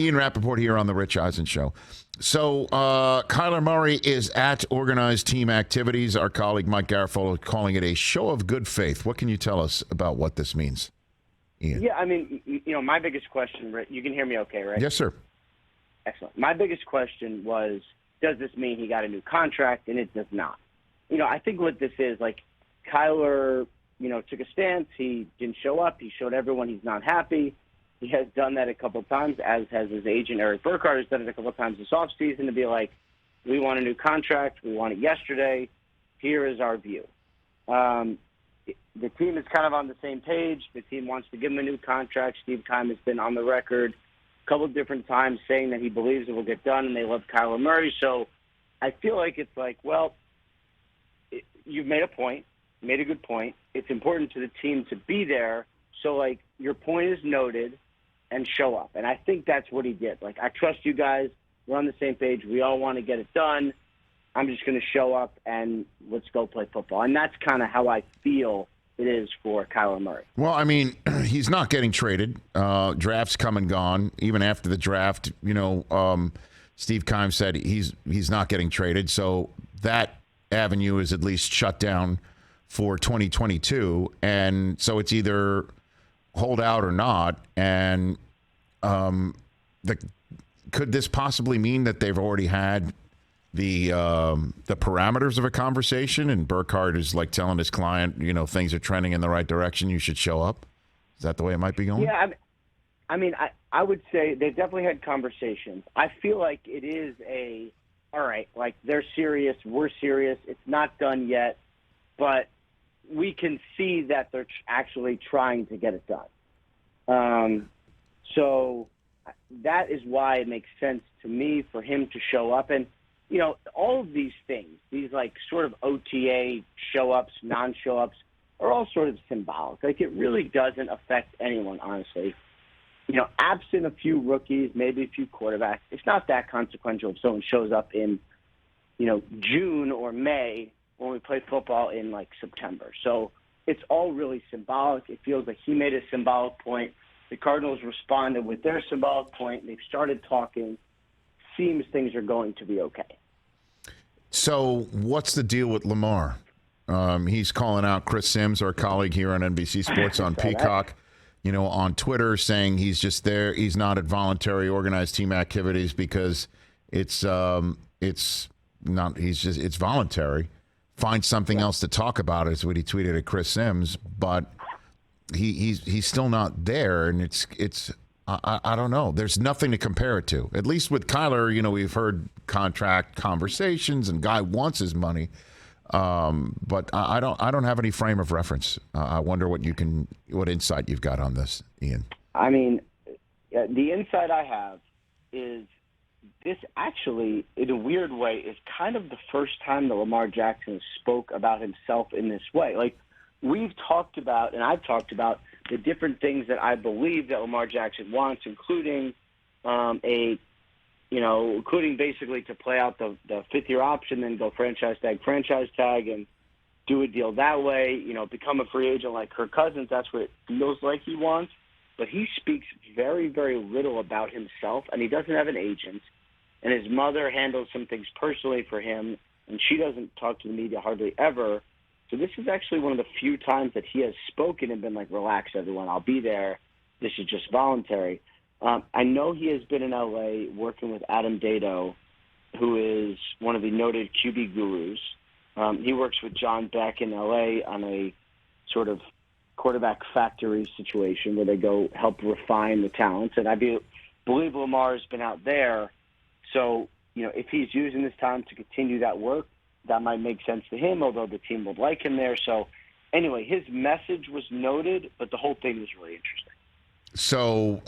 Ian Rapoport here on the Rich Eisen Show. So Kyler Murray is at organized team activities. Our colleague Mike Garofalo calling it a show of good faith. What can you tell us about what this means, Ian? Yeah, I mean, my biggest question, you can hear me okay, right? Yes, sir. Excellent. My biggest question was, does this mean he got a new contract? And it does not. I think what this is, like, Kyler, took a stance. He didn't show up. He showed everyone he's not happy. He has done that a couple of times, as has his agent, Eric Burkhardt, has done it a couple of times this offseason to be like, we want a new contract. We want it yesterday. Here is our view. The team is kind of on the same page. The team wants to give him a new contract. Steve Keim has been on the record a couple of different times saying that he believes it will get done, and they love Kyler Murray. So I feel like it's like, well, you've made a point, made a good point. It's important to the team to be there. So, like, your point is noted and show up. And I think that's what he did. Like, I trust you guys. We're on the same page. We all want to get it done. I'm just going to show up and let's go play football. And that's kind of how I feel it is for Kyler Murray. Well, I mean, he's not getting traded. Draft's come and gone. Even after the draft, Steve Keim said he's not getting traded. So that avenue is at least shut down for 2022. And so it's either hold out or not. And could this possibly mean that they've already had the parameters of a conversation, and Burkhardt is like telling his client, things are trending in the right direction, you should show up? Is that the way it might be going? Yeah, I would say they've definitely had conversations. I feel like it is all right, like, they're serious, we're serious, it's not done yet, but we can see that they're actually trying to get it done. So that is why it makes sense to me for him to show up. And, all of these things, these like sort of OTA show-ups, non-show-ups, are all sort of symbolic. Like, it really doesn't affect anyone, honestly. Absent a few rookies, maybe a few quarterbacks, it's not that consequential if someone shows up in, June or May when we play football in, like, September. So it's all really symbolic. It feels like he made a symbolic point. The Cardinals responded with their symbolic point. They've started talking. Seems things are going to be okay. So what's the deal with Lamar? He's calling out Chris Sims, our colleague here on NBC Sports on Peacock, on Twitter, saying he's just there. He's not at voluntary organized team activities because it's voluntary. Find something else to talk about is what he tweeted at Chris Sims, but he's still not there, and it's I don't know. There's nothing to compare it to. At least with Kyler, we've heard contract conversations, and guy wants his money, but I don't have any frame of reference. I wonder what insight you've got on this, Ian. I mean, the insight I have is this actually, in a weird way, is kind of the first time that Lamar Jackson spoke about himself in this way. Like, we've talked about, and I've talked about, the different things that I believe that Lamar Jackson wants, including including basically to play out the fifth-year option, then go franchise tag, and do a deal that way, become a free agent like Kirk Cousins. That's what it feels like he wants. But he speaks very, very little about himself, and he doesn't have an agent. And his mother handles some things personally for him, and she doesn't talk to the media hardly ever. So this is actually one of the few times that he has spoken and been like, relax, everyone, I'll be there. This is just voluntary. I know he has been in L.A. working with Adam Dado, who is one of the noted QB gurus. He works with John Beck in L.A. on a sort of quarterback factory situation where they go help refine the talents. And I believe Lamar has been out there. So, if he's using this time to continue that work, that might make sense to him, although the team would like him there. So, anyway, his message was noted, but the whole thing was really interesting. So,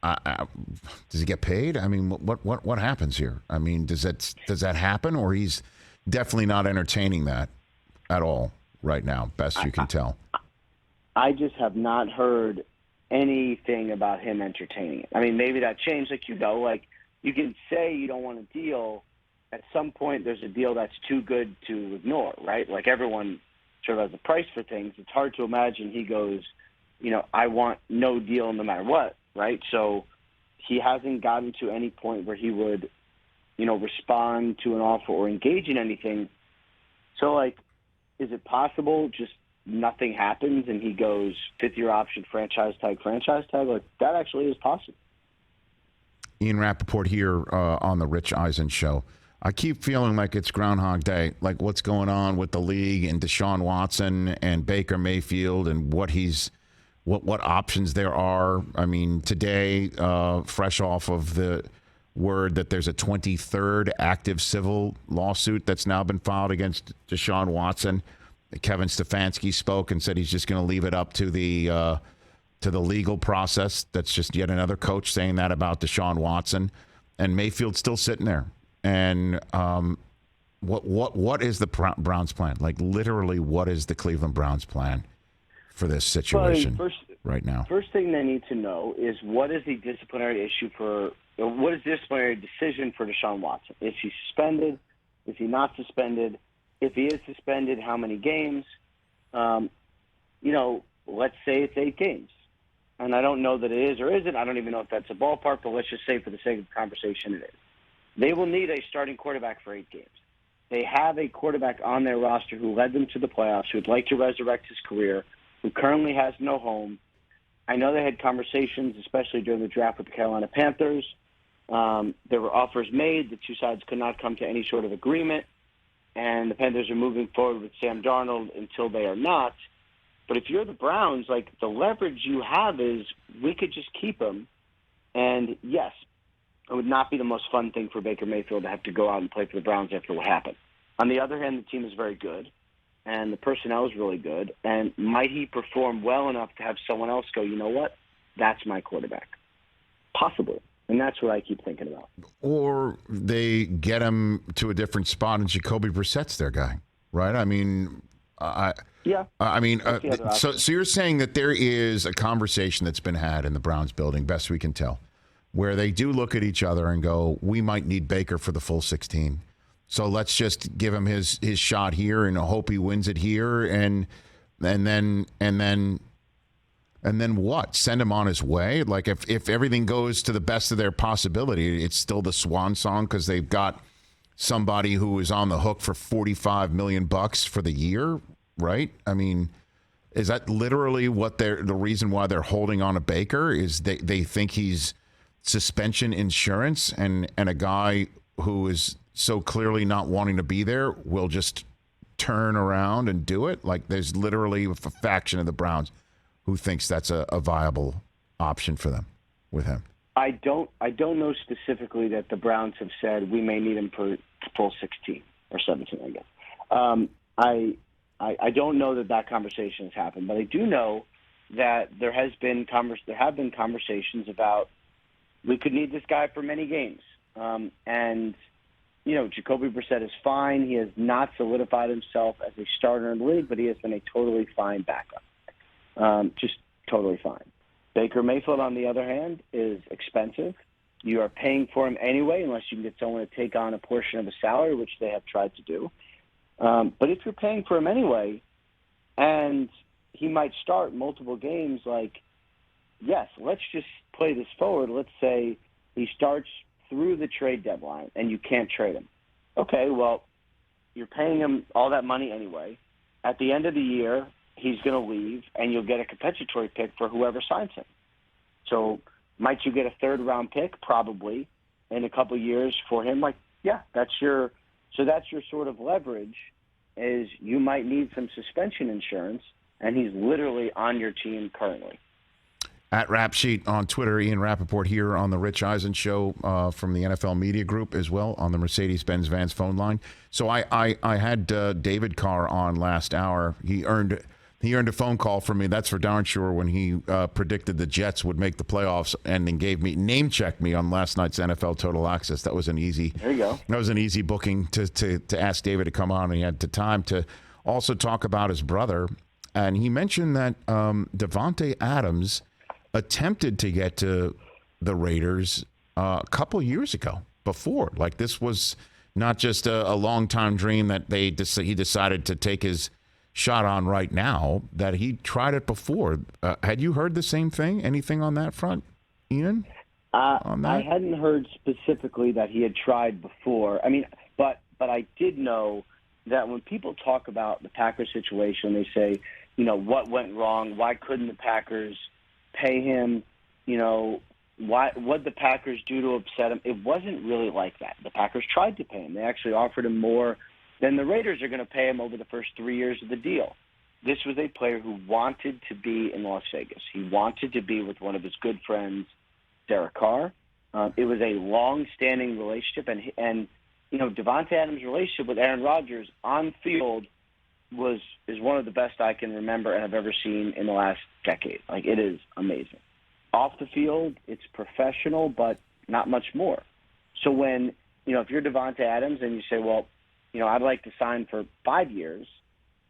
does he get paid? I mean, what happens here? I mean, does that happen, or he's definitely not entertaining that at all right now, best you can tell? I just have not heard anything about him entertaining it. I mean, maybe that changed. Like you can say you don't want a deal. At some point, there's a deal that's too good to ignore, right? Like, everyone sort of has a price for things. It's hard to imagine he goes, I want no deal no matter what, right? So he hasn't gotten to any point where he would, respond to an offer or engage in anything. So, is it possible just nothing happens and he goes fifth-year option, franchise tag? That actually is possible. Ian Rapoport here on the Rich Eisen Show. I keep feeling like it's Groundhog Day, like what's going on with the league and Deshaun Watson and Baker Mayfield and what options there are. I mean, today, fresh off of the word that there's a 23rd active civil lawsuit that's now been filed against Deshaun Watson. Kevin Stefanski spoke and said he's just going to leave it up to the legal process. That's just yet another coach saying that about Deshaun Watson, and Mayfield's still sitting there. And what is the Browns' plan? Like, literally, what is the Cleveland Browns' plan for this situation right now? First thing they need to know is what is the disciplinary decision for Deshaun Watson? Is he suspended? Is he not suspended? If he is suspended, how many games? Let's say it's 8 games. And I don't know that it is or isn't. I don't even know if that's a ballpark, but let's just say for the sake of the conversation it is. They will need a starting quarterback for 8 games. They have a quarterback on their roster who led them to the playoffs, who would like to resurrect his career, who currently has no home. I know they had conversations, especially during the draft with the Carolina Panthers. There were offers made. The two sides could not come to any sort of agreement. And the Panthers are moving forward with Sam Darnold until they are not. But if you're the Browns, the leverage you have is we could just keep him. And, yes, it would not be the most fun thing for Baker Mayfield to have to go out and play for the Browns after what happened. On the other hand, the team is very good, and the personnel is really good. And might he perform well enough to have someone else go, you know what, that's my quarterback? Possibly. And that's what I keep thinking about. Or they get him to a different spot and Jacoby Brissett's their guy, right? I mean, so you're saying that there is a conversation that's been had in the Browns building, best we can tell, where they do look at each other and go, we might need Baker for the full 16. So let's just give him his shot here and hope he wins it here. And then what? Send him on his way? Like if everything goes to the best of their possibility, it's still the swan song because they've got somebody who is on the hook for $45 million for the year, right? I mean, is that literally what the reason why they're holding on to Baker is they think he's suspension insurance and a guy who is so clearly not wanting to be there will just turn around and do it? Like there's literally a faction of the Browns who thinks that's a viable option for them with him. I don't know specifically that the Browns have said we may need him for full 16 or 17, I guess. I don't know that conversation has happened, but I do know that there have been conversations about we could need this guy for many games. Jacoby Brissett is fine. He has not solidified himself as a starter in the league, but he has been a totally fine backup. Just totally fine. Baker Mayfield, on the other hand, is expensive. You are paying for him anyway, unless you can get someone to take on a portion of his salary, which they have tried to do. But if you're paying for him anyway, and he might start multiple games, yes, let's just play this forward. Let's say he starts through the trade deadline and you can't trade him. Okay, well, you're paying him all that money anyway. At the end of the year, he's going to leave, and you'll get a compensatory pick for whoever signs him. So might you get a third-round pick? Probably in a couple of years for him. That's your sort of leverage is you might need some suspension insurance, and he's literally on your team currently. At Rap Sheet on Twitter, Ian Rapoport here on the Rich Eisen Show from the NFL Media Group as well on the Mercedes-Benz Vans phone line. So I had David Carr on last hour. He earned a phone call from me. That's for darn sure when he predicted the Jets would make the playoffs and then name-checked me on last night's NFL Total Access. That was an easy. There you go. That was an easy booking to ask David to come on, and he had the time to also talk about his brother. And he mentioned that Davante Adams attempted to get to the Raiders a couple years ago before. Like this was not just a long-time dream that he decided to take his shot on right now, that he tried it before. Had you heard the same thing? Anything on that front, Ian? on that? I hadn't heard specifically that he had tried before. I mean, but I did know that when people talk about the Packers situation, they say, what went wrong? Why couldn't the Packers pay him? What'd the Packers do to upset him? It wasn't really like that. The Packers tried to pay him. They actually offered him more than the Raiders are going to pay him over the first 3 years of the deal. This was a player who wanted to be in Las Vegas. He wanted to be with one of his good friends, Derek Carr. It was a long-standing relationship, and Devontae Adams' relationship with Aaron Rodgers on field is one of the best I can remember and have ever seen in the last decade. Like, it is amazing. Off the field, it's professional, but not much more. So when, if you're Devontae Adams and you say, well, I'd like to sign for 5 years,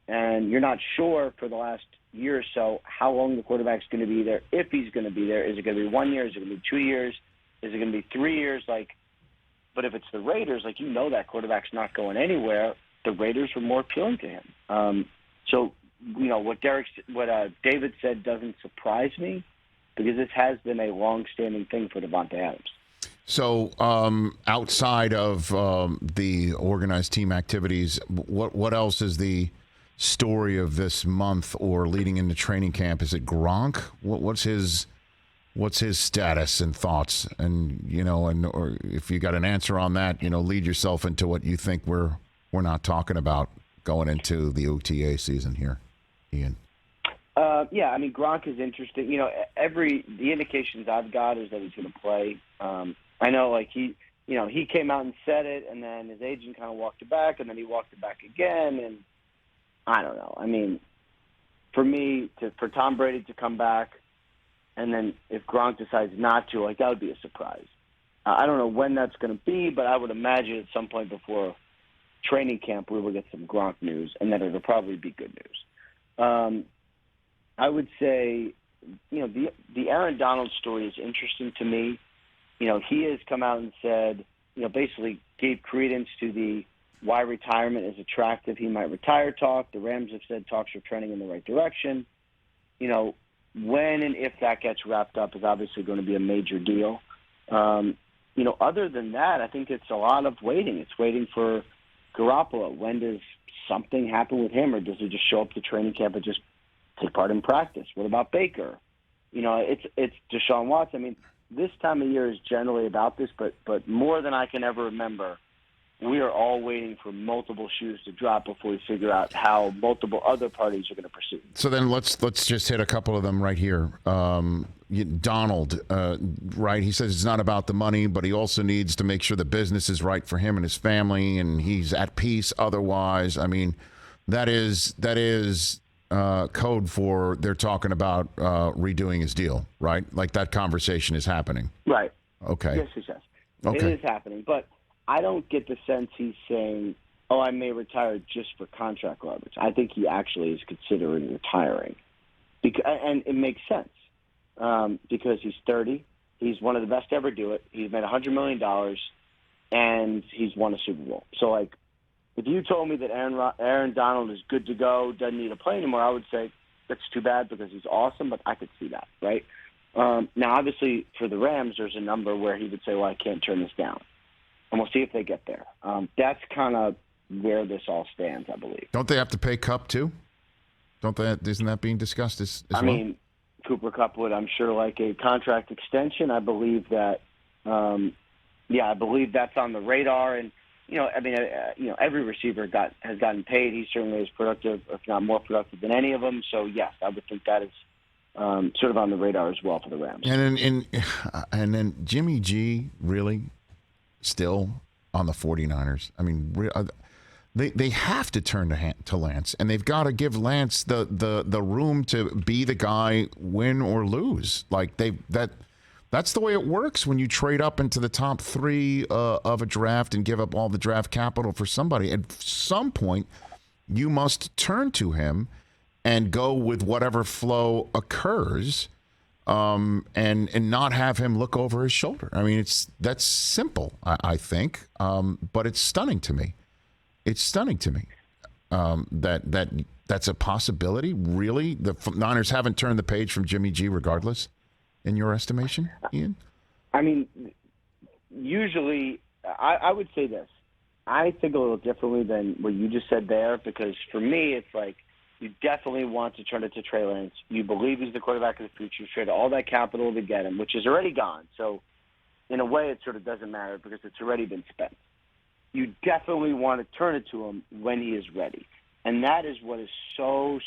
and you're not sure for the last year or so how long the quarterback's going to be there, if he's going to be there. Is it going to be 1 year? Is it going to be 2 years? Is it going to be 3 years? But if it's the Raiders, that quarterback's not going anywhere. The Raiders were more appealing to him. So what David said doesn't surprise me, because this has been a long-standing thing for Devontae Adams. So outside of the organized team activities, what else is the story of this month or leading into training camp? Is it Gronk? What's his status and thoughts? And or if you got an answer on that, lead yourself into what you think we're not talking about going into the OTA season here, Ian. Yeah, I mean, Gronk is interesting. The indications I've got is that he's going to play. I know, he came out and said it, and then his agent kind of walked it back, and then he walked it back again, and I don't know. I mean, for me, for Tom Brady to come back, and then if Gronk decides not to, that would be a surprise. I don't know when that's going to be, but I would imagine at some point before training camp we will get some Gronk news, and then it'll probably be good news. I would say, the Aaron Donald story is interesting to me. He has come out and said, basically gave credence to the why retirement is attractive. He might retire talk. The Rams have said talks are trending in the right direction. When and if that gets wrapped up is obviously going to be a major deal. Other than that, I think it's a lot of waiting. It's waiting for Garoppolo. When does something happen with him, or does he just show up to training camp and just take part in practice? What about Baker? It's Deshaun Watson. I mean, this time of year is generally about this, but more than I can ever remember, we are all waiting for multiple shoes to drop before we figure out how multiple other parties are going to proceed. So then let's just hit a couple of them right here. Donald, right? He says it's not about the money, but he also needs to make sure the business is right for him and his family, and he's at peace otherwise. I mean, that is code for they're talking about redoing his deal, right? Like that conversation is happening. Right. Okay. Yes. Okay. It is happening, but I don't get the sense he's saying, oh, I may retire just for contract leverage. I think he actually is considering retiring. And it makes sense because he's 30. He's one of the best to ever do it. He's made $100 million, and he's won a Super Bowl. So, if you told me that Aaron Donald is good to go, doesn't need to play anymore, I would say that's too bad because he's awesome, but I could see that, right? Now, obviously, for the Rams, there's a number where he would say, well, I can't turn this down. And we'll see if they get there. That's kind of where this all stands, I believe. Don't they have to pay Kupp too? Isn't that being discussed as well? I mean, Cooper Kupp would, I'm sure, like a contract extension. I believe that, I believe that's on the radar. And, every receiver has gotten paid. He certainly is productive, if not more productive than any of them. So, yes, I would think that is sort of on the radar as well for the Rams. And then Jimmy G, really? Still on the 49ers. I mean, they have to turn to Lance, and they've got to give Lance the room to be the guy, win or lose. Like that's the way it works when you trade up into the top three of a draft and give up all the draft capital for somebody. At some point, you must turn to him and go with whatever flow occurs. And not have him look over his shoulder. I mean, that's simple, I think, but it's stunning to me. It's stunning to me that's a possibility. Really, the Niners haven't turned the page from Jimmy G, regardless, in your estimation, Ian? I mean, usually I would say this. I think a little differently than what you just said there, because for me, it's like you definitely want to turn it to Trey Lance. You believe he's the quarterback of the future. You traded all that capital to get him, which is already gone. So in a way, it sort of doesn't matter because it's already been spent. You definitely want to turn it to him when he is ready. And that is what is so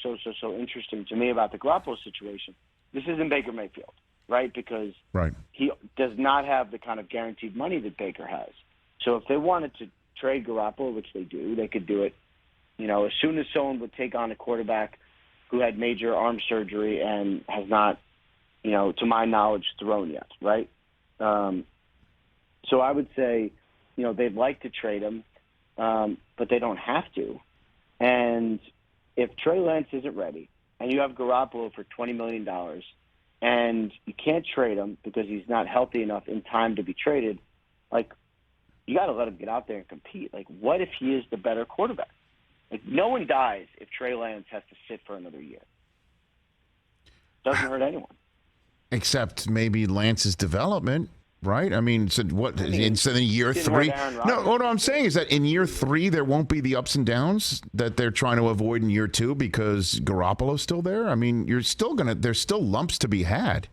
interesting to me about the Garoppolo situation. This isn't Baker Mayfield, right? Because he does not have the kind of guaranteed money that Baker has. So if they wanted to trade Garoppolo, which they do, they could do it, as soon as someone would take on a quarterback who had major arm surgery and has not, to my knowledge, thrown yet, right? So I would say, they'd like to trade him, but they don't have to. And if Trey Lance isn't ready and you have Garoppolo for $20 million and you can't trade him because he's not healthy enough in time to be traded, you got to let him get out there and compete. What if he is the better quarterback? No one dies if Trey Lance has to sit for another year. Doesn't hurt anyone. Except maybe Lance's development, right? I mean, so what? Instead of year 3? No, what I'm saying is that in year 3 there won't be the ups and downs that they're trying to avoid in year 2 because Garoppolo's still there. I mean, there's still lumps to be had,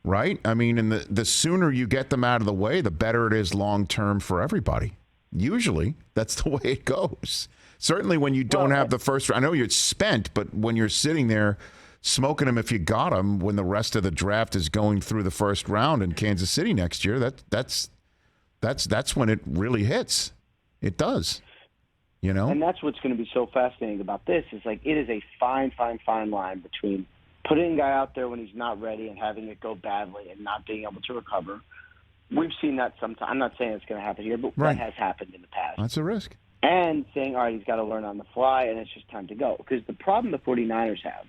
right? I mean, and the sooner you get them out of the way, the better it is long term for everybody. Usually, that's the way it goes. Certainly when you don't have the first round. I know you're spent, but when you're sitting there smoking them if you got them when the rest of the draft is going through the first round in Kansas City next year, that's when it really hits. It does. And that's what's going to be so fascinating about this is it is a fine line between putting a guy out there when he's not ready and having it go badly and not being able to recover. We've seen that sometimes. I'm not saying it's going to happen here, but that has happened in the past. That's a risk. And saying, all right, he's got to learn on the fly, and it's just time to go. Because the problem the 49ers have,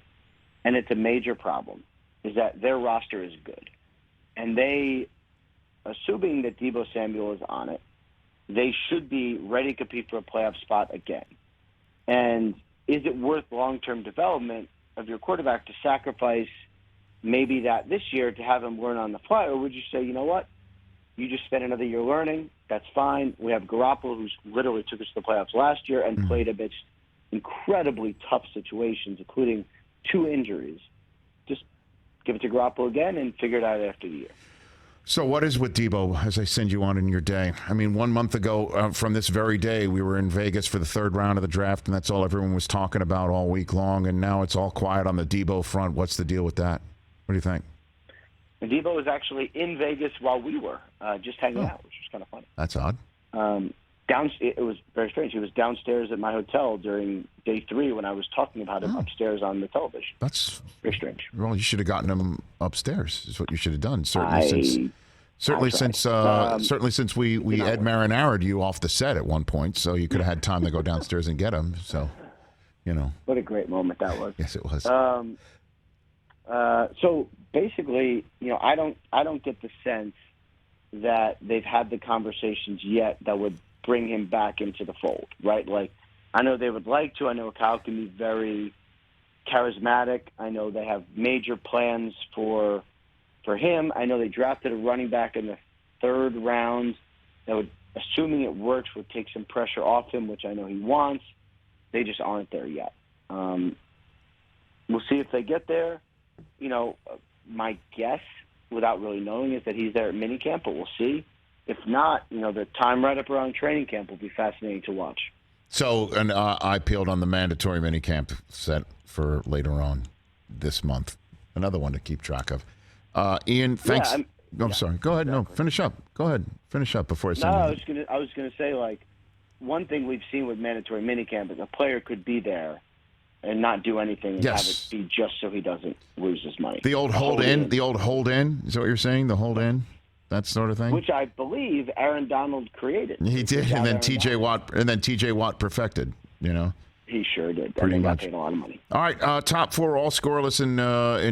and it's a major problem, is that their roster is good. And they, assuming that Deebo Samuel is on it, they should be ready to compete for a playoff spot again. And is it worth long-term development of your quarterback to sacrifice maybe that this year to have him learn on the fly? Or would you say, you know what? You just spent another year learning. That's fine. We have Garoppolo, who's literally took us to the playoffs last year and played amidst incredibly tough situations, including 2 injuries. Just give it to Garoppolo again and figure it out after the year. So what is with Deebo as I send you on in your day? I mean, 1 month ago from this very day, we were in Vegas for the 3rd round of the draft, and that's all everyone was talking about all week long, and now it's all quiet on the Deebo front. What's the deal with that? What do you think? And Deebo was actually in Vegas while we were just hanging out, which was kind of funny. That's odd. It was very strange. He was downstairs at my hotel during day 3 when I was talking about him upstairs on the television. That's very strange. Well, you should have gotten him upstairs. Is what you should have done. Certainly since we Ed Marinara'd you off the set at one point, so you could have had time to go downstairs and get him. So, what a great moment that was. Yes, it was. So basically, I don't get the sense that they've had the conversations yet that would bring him back into the fold, right? I know they would like to. I know Kyle can be very charismatic. I know they have major plans for him. I know they drafted a running back in the 3rd round that would, assuming it works, would take some pressure off him, which I know he wants. They just aren't there yet. We'll see if they get there. My guess, without really knowing, is that he's there at minicamp, but we'll see. If not, the time right up around training camp will be fascinating to watch. So, and I peeled on the mandatory minicamp set for later on this month. Another one to keep track of. Ian, thanks. I'm sorry. Go ahead. Exactly. No, finish up. Go ahead. Finish up before I send you. I was gonna say, one thing we've seen with mandatory minicamp is a player could be there and not do anything and have it be just so he doesn't lose his money. The old hold in is that what you're saying? The hold in, that sort of thing? Which I believe Aaron Donald created. He did, and then TJ Watt perfected, He sure did. Pretty much. Got paid a lot of money. All right, top 4 all scoreless in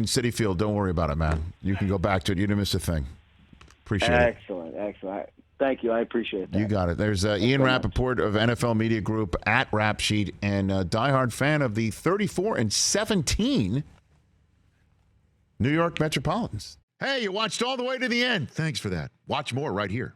Citi Field. Don't worry about it, man. You can go back to it. You didn't miss a thing. Appreciate it. Excellent. Thank you. I appreciate that. You got it. There's Ian Rapoport of NFL Media Group at Rap Sheet and a diehard fan of the 34-17 New York Metropolitans. Hey, you watched all the way to the end. Thanks for that. Watch more right here.